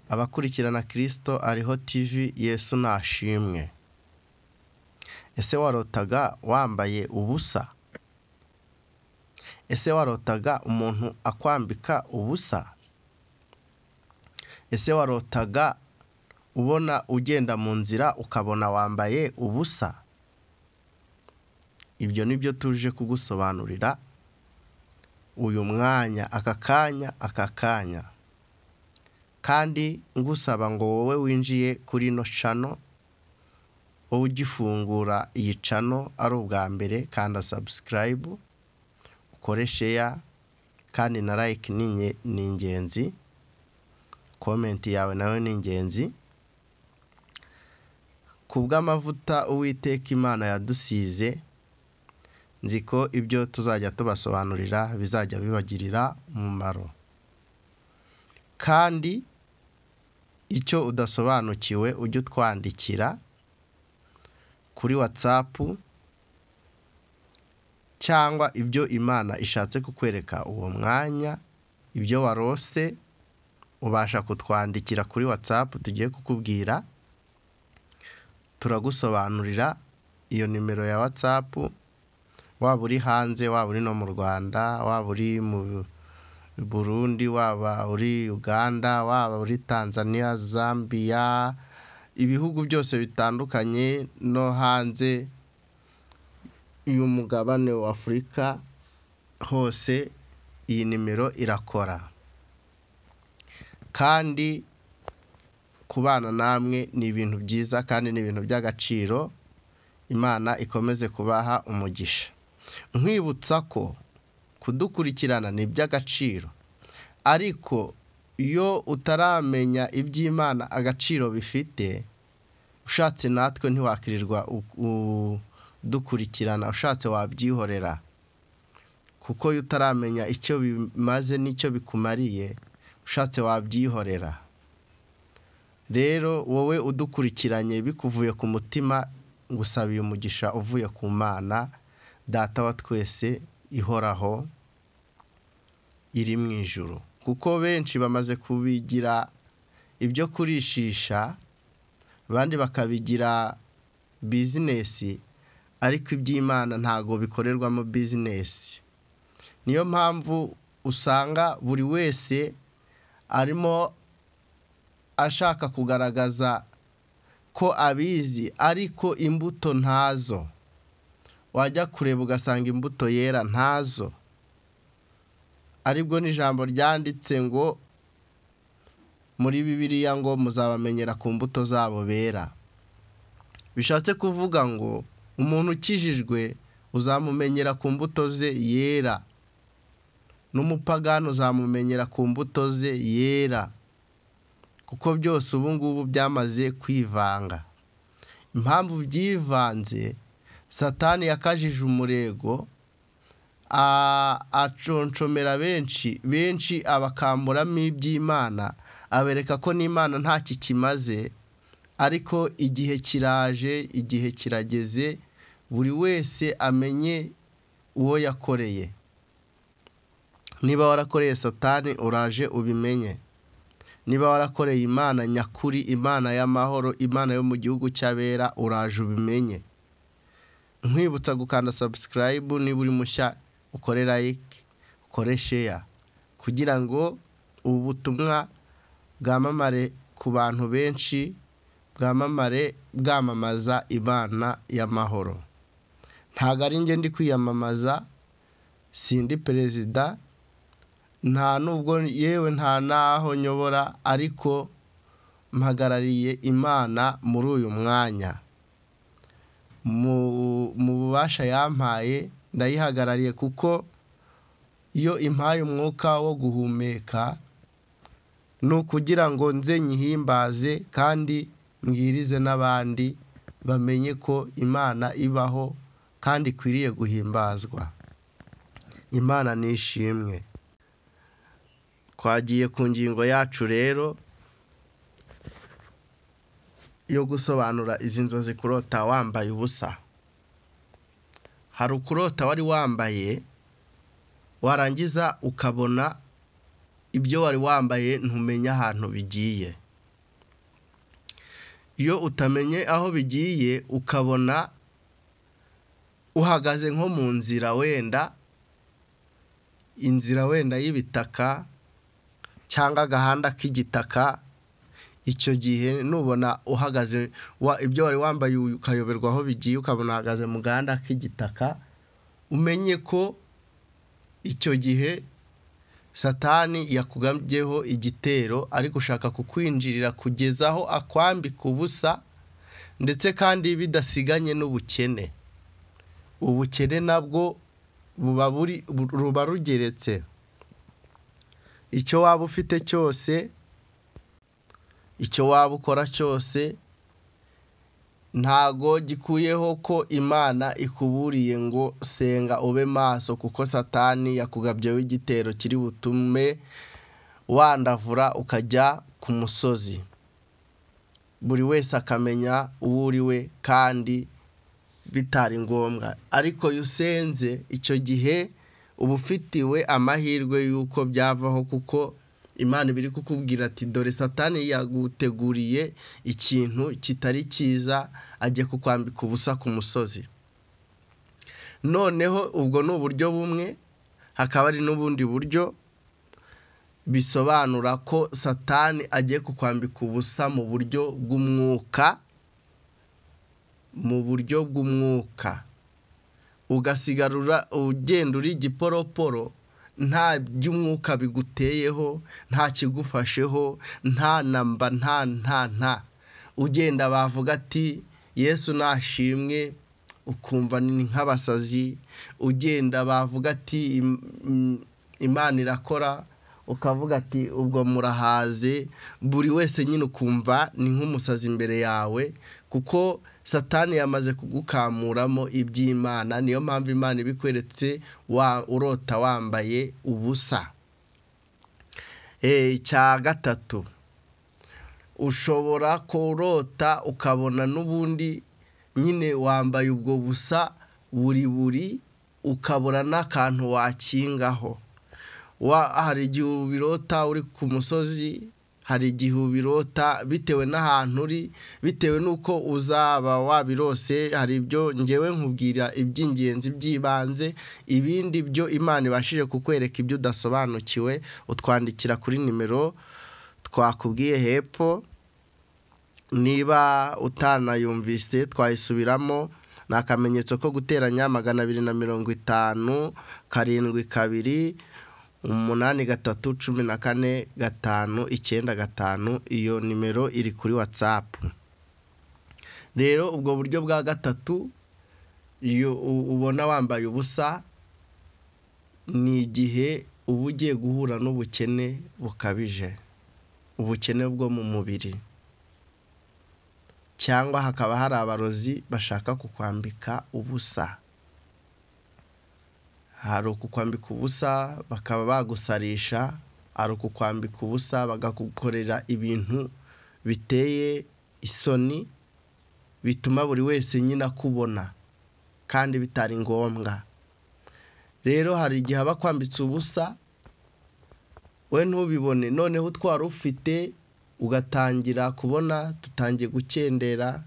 Abakurikirana Kristo ariho TV, Yesu nashimwe. Ese warotaga wambaye ubusa? Ese warotaga umuntu akwambika ubusa? Ese warotaga ubona ugenda mu nzira ukabona wambaye ubusa? Ibyo nibyo tuje kugusobanurira uyu mwanya, aka kanya. Kandi ngusaba ngo wowe winjiye kuri no channel, wowe ugifungura iyi channel ari ubwa mbere, kanda subscribe, ukore share, kandi na like ni ingenzi, comment yawe nawe ni ingenzi. Kubw'amavuta Uwiteka Imana yadusize, nziko ibyo tuzajya tubasobanurira bizajya bibagirira umumaro. Kandi icyo udasobanukiwe ujye utwandikira kuri WhatsApp, cyangwa ibyo Imana ishatse kukwereka uwo mwanya, ibyo warose ubasha kutwandikira kuri WhatsApp, tugiye kukubwira, turagusobanurira. Iyo nimero ya WhatsApp, waba uri hanze, waba uri no mu Rwanda, waba uri mu Burundi, waba uri Uganda, waba uri Tanzania, Zambia, ibihugu byose bitandukanye no hanze y'umugabane wa Afurika hose, iyi nimero irakora. Kandi kubana namwe ni ibintu byiza kandi ni ibintu by'agaciro. Imana ikomeze kubaha umugisha. Nkwibutsa ko kudukurikirana ni iby'agaciro, ariko iyo utaramenya iby'Imana agaciro bifite, ushatse natwe ntiwakirirwa dukurikirana, ushatse wabyihorera, kuko iyo utaramenya icyo bimaze n'icyo bikumariye, ushatse wabyihorera. Rero wowe udukurikiranye bikuvuye ku mutima, ngusabiye umugisha uvuye ku Mana Data wa twese ihoraho iri mu ijuru. Kuko benshi bamaze kubigira ibyo kurishisha, abandi bakabigira business, ariko iby'Imana ntago bikorerwamo business. Niyo mpamvu usanga buri wese arimo ashaka kugaragaza ko abizi, ariko imbuto ntazo. Wajya kureba ugasanga imbuto yera ntazo. Aribwo n'ijambo ryanditse ngo muri Bibiliya ngo muzabamenyera ku mbuto zabo bera. Bishatse kuvuga ngo umuntu ukijijwe uzamumenyera ku mbuto ze yera, n'umupagano uzamumenyera ku mbuto ze yera, kuko byose ubu ngubu byamaze kwivanga. Impamvu byivanze, Satani yakajije umurego, aconshomera benshi abakamburamo iby'Imana, abereka ko n'Imana nta kikimaze. Ariko igihe kiraje, igihe kirageze, buri wese amenye uwo yakoreye. Niba warakoreye Satani, uraje ubimenye. Niba warakoreye Imana nyakuri, Imana y'amahoro, Imana yo mu gihugu cy'abera, uraje ubimenye. Nkwibutsa gukanda subscribe, niba uri mushya ukore like, ukore share, kugira ngo ubu butumwa bwamamare ku bantu benshi, bwamamaza Imana y'amahoro. Ntago ari njye ndi kwiyamamaza, sindi perezida, nta nubwo yewe nta naho nyobora, ariko mpagarariye Imana muri uyu mwanya. Mu bubasha yampaye ndayihagarariye, kuko iyo impaye umwuka wo guhumeka ni ukugira ngo nze nyihimbaze, kandi mbwirize n'abandi bamenye ko Imana ibaho kandi ikwiriye guhimbazwa. Imana nishimwe. Twagiye ku ngingo yacu rero yo gusobanura izi nzozi kurota wambaye ubusa. Hari ukurota wari wambaye, warangiza ukabona ibyo wari wambaye ntumenya ahantu bigiye. iyo utamenye aho bigiye ukabona uhagaze nko mu nzira wenda y'ibitaka cyangwa agahanda k'igitaka, icyo gihe nubona uhagaze ibyo wari wambaye ukayoberwa aho bigiye ukabona uhagaze mu gahanda k'igitaka, umenye ko icyo gihe Satani yakugabyeho igitero ari gushaka kukwinjirira kugeza aho akwambika ubusa, ndetse kandi bidasiganye n'ubukene. Ubukene nabwo ruba rugeretse. Icyo waba ufite cyose, icyo waba ukora cyose, ntago gikuyeho ko Imana ikuburiye ngo senga ube maso, kuko Satani yakugabyeho igitero kiri butume wandavura ukajya ku musozi. Buri wese akamenya uwo uri we kandi bitari ngombwa. Ariko iyo usenze icyo gihe uba ufitiwe amahirwe y'uko byavaho, kuko Imana biri kukubwira ati dore Satani yaguteguriye ikintu kitari cyiza, agiye kukwambika ubusa ku musozi. Noneho ubwo ni uburyo bumwe, hakaba ari n'ubundi buryo bisobanura ko Satani agiye kukwambika ubusa mu buryo bw'umwuka, ugasigarura ugenda uri igiporoporo, nta by'umwuka biguteyeho, nta kigufasheho, nta namba, nta ugenda bavuga ati Yesu nashimwe, ukumva ni nk'abasazi. Ugenda bavuga ati Imana irakora, ukavuga ati ubwo murahaze. Buri wese nyine ukumva ni nk'umusazi imbere yawe, kuko Satani yamaze kugukamuramo iby'Imana. Niyo mpamvu Imana ibikweretse urota wambaye ubusa. Icya gatatu, ushobora kurota ukabona n'ubundi nyine wambaye ubwo busa buri ukabura n'akantu wakingaho. Hari igihe ubirota uri ku musozi, hari igihe ubirota bitewe n'ahantu uri, bitewe n'uko uzaba wabirose. Hari ibyo ngewe nkubwira iby'ingenzi by'ibanze, ibindi byo Imana ibashije kukwereka ibyo udasobanukiwe, utwandikira kuri nimero twakubwiye hepfo. Niba utanayumvise twayisubiramo, ni akamenyetso ko guteranya 250 72 83 14 5 95. Iyo nimero iri kuri WhatsApp. Rero ubwo buryo bwa gatatu, iyo ubona wambaye ubusa, ni igihe uba ugiye guhura n'ubukene bukabije, ubukene bwo mu mubiri, cyangwa hakaba hari abarozi bashaka kukwambika ubusa. Hari ukukwambika ubusa bakaba bagusarisha, hari ukukwambika ubusa bagakukorera ibintu biteye isoni, bituma buri wese nyine akubona kandi bitari ngombwa. Rero hari igihe abakwambitse ubusa we ntubibone, noneho utwara ufite ugatangira kubona tutangiye gukendera,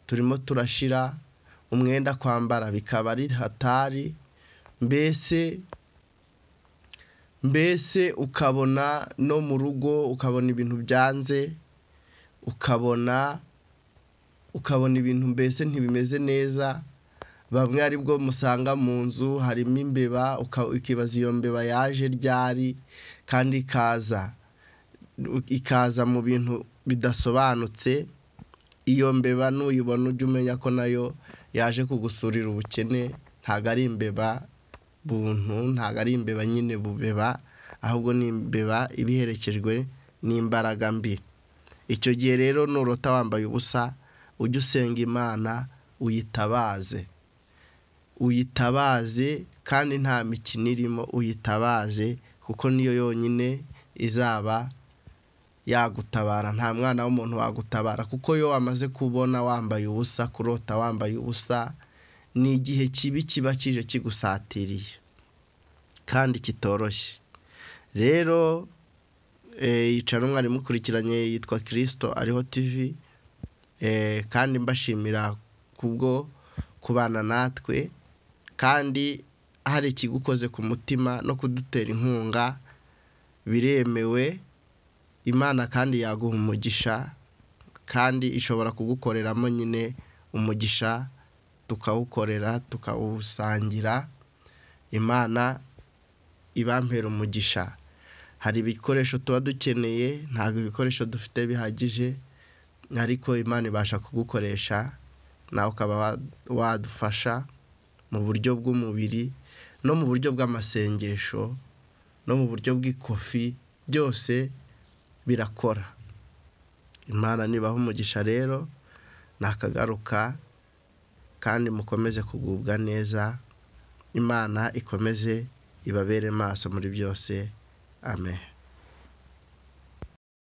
turimo turashira, umwenda kwambara bikaba ari hatari. Mbese ukabona no mu rugo ukabona ibintu byanze, ukabona ibintu mbese ntibimeze neza. Bamwe ari bwo musanga mu nzu harimo imbeba, ukibaza iyo mbeba yaje ryari, kandi ikaza mu bintu bidasobanutse. Iyo mbeba nuyibona ujye umenya ko nayo yaje kugusurira ubukene. Ntago ari imbeba buntu, ntago ari imbeba nyine bubeba, ahubwo ni imbeba ibiherekejwe n'imbaraga mbi. Icyo gihe rero nurota wambaye ubusa, ujye usenga Imana, uyitabaze kandi nta mikino irimo. Uyitabaze kuko niyo yonyine izaba yagutabara. Nta mwana w'umuntu wagutabara, kuko yo wamaze kubona wambaye ubusa, kurota wambaye ubusa, ni igihe kibi kiba kije kigusatiriye kandi kitoroshye. Rero yicara umwari mukurikiranye, yitwa Kristo Ariho TV. kandi mbashimira kubwo kubana natwe, kandi hari ikigukoze ku mutima no kudutera inkunga biremewe. Imana kandi yaguha umugisha, kandi ishobora kugukoreramo nyine umugisha, tukawukorera tukawusangira. Imana ibampera umugisha. Hari ibikoresho tuba dukeneye, ntabwo ibikoresho dufite bihagije, ariko Imana ibasha kugukoresha, nawe ukaba wadufasha mu buryo bw'umubiri no mu buryo bw'amasengesho no mu buryo bw'ikofi, byose birakora. Imana nibaha umugisha rero, nakagaruka, kandi mukomeze kugubwa neza. Imana ikomeze ibabere maso muri byose. Amen.